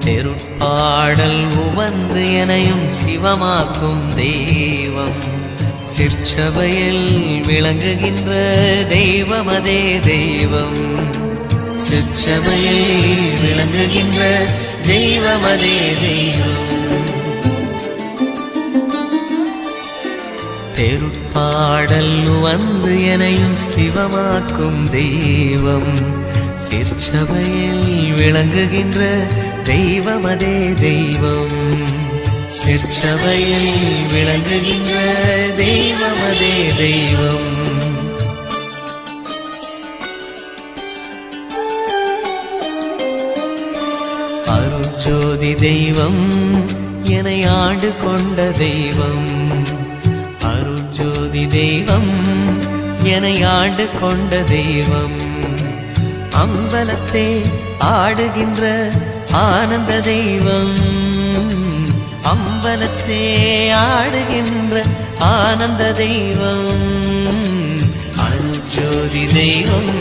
தெருட்பாடல் உவந்து எனையும் சிவமாக்கும் தெய்வம் சிற்சபையில் விளங்குகின்ற தெய்வமதே தெய்வம் சிற்சபையில் விளங்குகின்ற தெய்வமதே தெய்வம் தெருட்பாடல் வந்து எனையும் சிவமாக்கும் தெய்வம் சிற்சபையில் விளங்குகின்ற தெய்வமதே தெய்வம் சிற்சபையில் விளங்குகின்ற தெய்வமதே தெய்வம் அருட்ஜோதி தெய்வம் என்னை ஆண்டு கொண்ட தெய்வம் அருட்ஜோதி தெய்வம் என்னை ஆண்டு கொண்ட தெய்வம் அம்பலத்தே ஆடுகின்ற ஆனந்த தெய்வம் அம்பலத்தே ஆடுகின்ற ஆனந்த தெய்வம் அருட்ஜோதி தெய்வம்